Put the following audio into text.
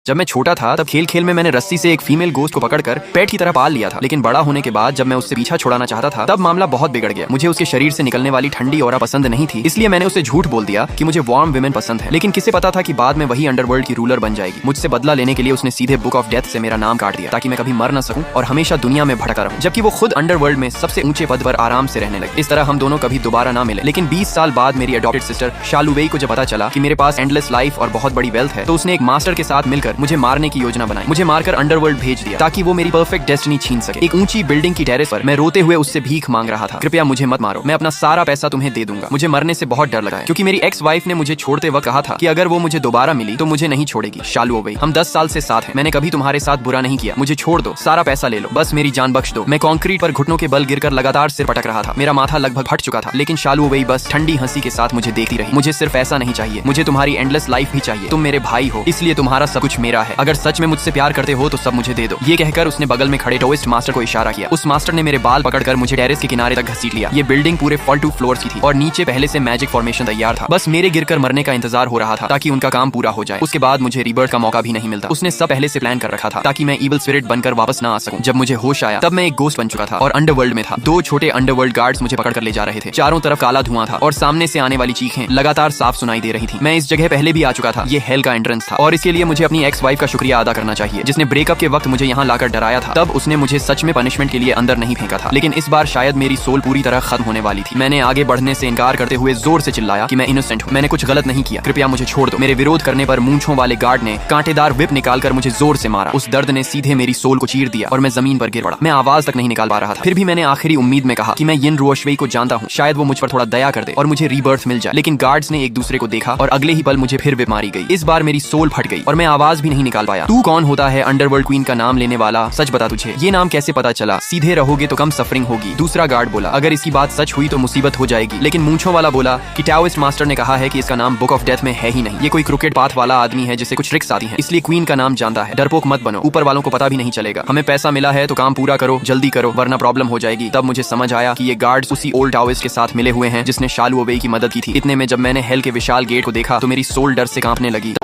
जब मैं छोटा था तब खेल खेल में मैंने रस्सी से एक फीमेल गोस्ट को पकड़कर पेट की तरह पाल लिया था, लेकिन बड़ा होने के बाद जब मैं उससे पीछा छुड़ाना चाहता था तब मामला बहुत बिगड़ गया। मुझे उसके शरीर से निकलने वाली ठंडी ऑरा पसंद नहीं थी, इसलिए मैंने उसे झूठ बोल दिया कि मुझे वार्म विमेन पसंद है। लेकिन किसे पता था कि बाद में वही अंडरवर्ल्ड की रूलर बन जाएगी। मुझसे बदला लेने के लिए उसने सीधे बुक ऑफ डेथ से मेरा नाम काट दिया ताकि मैं कभी मर न सकूं और हमेशा दुनिया में भटका रहूं, जबकि वो खुद अंडरवर्ल्ड में सबसे ऊंचे पद पर आराम से रहने लगे। इस तरह हम दोनों कभी दोबारा ना मिले। लेकिन 20 साल बाद मेरी अडॉप्टेड सिस्टर शालुवेई को जब पता चला कि मेरे पास एंडलेस लाइफ और बहुत बड़ी वेल्थ है, तो उसने एक मास्टर के साथ मिलकर मुझे मारने की योजना बनाई। मुझे मारकर अंडरवर्ल्ड भेज दिया ताकि वो मेरी परफेक्ट डेस्टिनी छीन सके। एक ऊंची बिल्डिंग की टेरेस पर मैं रोते हुए उससे भीख मांग रहा था, कृपया मुझे मत मारो, मैं अपना सारा पैसा तुम्हें दे दूंगा। मुझे मरने से बहुत डर लगा है, क्योंकि मेरी एक्स वाइफ ने मुझे छोड़ते वक्त कहा था कि अगर वो मुझे दोबारा मिली तो मुझे नहीं छोड़ेगी। शालुवेई, हम 10 साल से साथ हैं, मैंने कभी तुम्हारे साथ बुरा नहीं किया, मुझे छोड़ दो, सारा पैसा ले लो, बस मेरी जान बख्श दो। मैं कंक्रीट पर घुटनों के बल गिरकर लगातार सिर पटक रहा था, मेरा माथा लगभग फट चुका था, लेकिन शालुवेई बस ठंडी हंसी के साथ मुझे देखती रही। मुझे सिर्फ ऐसा नहीं चाहिए, मुझे तुम्हारी एंडलेस लाइफ भी चाहिए। तुम मेरे भाई हो, इसलिए तुम्हारा सब कुछ मेरा है। अगर सच में मुझसे प्यार करते हो तो सब मुझे दे दो। ये कहकर उसने बगल में खड़े टोइस्ट मास्टर को इशारा किया। उस मास्टर ने मेरे बाल पकड़कर मुझे टेरेस के किनारे तक घसीट लिया। ये बिल्डिंग पूरे 42 फ्लोर्स की थी और नीचे पहले से मैजिक फॉर्मेशन तैयार था। बस मेरे गिरकर मरने का इंतजार हो रहा था ताकि उनका काम पूरा हो जाए। उसके बाद मुझे रीबर्थ का मौका भी नहीं मिलता। उसने सब पहले से प्लान कर रखा था ताकि मैं इविल स्पिरिट बनकर वापस ना आ सकूं। जब मुझे होश आया तब मैं एक गोस्ट बन चुका था और अंडरवर्ल्ड में था। 2 छोटे अंडरवर्ल्ड गार्ड्स मुझे पकड़कर ले जा रहे थे। चारों तरफ काला धुआं था और सामने से आने वाली चीखें लगातार साफ सुनाई दे रही थी। मैं इस जगह पहले भी आ चुका था, ये हेल का एंट्रेंस था और इसके लिए मुझे अपनी एक्स वाइफ का शुक्रिया अदा करना चाहिए, जिसने ब्रेकअप के वक्त मुझे यहाँ लाकर डराया था। तब उसने मुझे सच में पनिशमेंट के लिए अंदर नहीं फेंका था, लेकिन इस बार शायद मेरी सोल पूरी तरह खत्म होने वाली थी। मैंने आगे बढ़ने से इनकार करते हुए जोर से चिल्लाया कि मैं इनोसेंट हूँ, मैंने कुछ गलत नहीं किया, कृपया मुझे छोड़ दो। मेरे विरोध करने पर मूंछों वाले गार्ड ने कांटेदार विप निकालकर मुझे जोर से मारा। उस दर्द ने सीधे मेरी सोल को चीर दिया और मैं जमीन पर गिर पड़ा। मैं आवाज तक नहीं निकाल पा रहा था। फिर भी मैंने आखिरी उम्मीद में कहा कि मैं यिन रुओशवेई को जानता हूँ, शायद वो मुझ पर थोड़ा दया कर दे और मुझे रीबर्थ मिल जाए। लेकिन गार्ड्स ने एक दूसरे को देखा और अगले ही पल मुझे फिर विप मारी गई। इस बार मेरी सोल फट गई और मैं आवाज भी नहीं निकाल पाया। तू कौन होता है अंडरवर्ल्ड क्वीन का नाम लेने वाला? सच बता, तुझे ये नाम कैसे पता चला? सीधे रहोगे तो कम सफरिंग होगी। दूसरा गार्ड बोला, अगर इसकी बात सच हुई तो मुसीबत हो जाएगी। लेकिन मूंछों वाला बोला कि टाओइस्ट मास्टर ने कहा है कि इसका नाम बुक ऑफ डेथ में है ही नहीं। ये कोई क्रिकेट पाथ वाला आदमी है जिसे कुछ ट्रिक्स आती हैं, इसलिए क्वीन का नाम जानता है। डरपोक मत बनो, ऊपर वालों को पता भी नहीं चलेगा। हमें पैसा मिला है तो काम पूरा करो, जल्दी करो वरना प्रॉब्लम हो जाएगी। तब मुझे समझ आया कि ये गार्ड्स उसी ओल्ड टाओइस्ट के साथ मिले हुए हैं जिसने शालुवेई की मदद की थी। इतने में जब मैंने हेल के विशाल गेट को देखा तो मेरी सोल डर से कांपने लगी।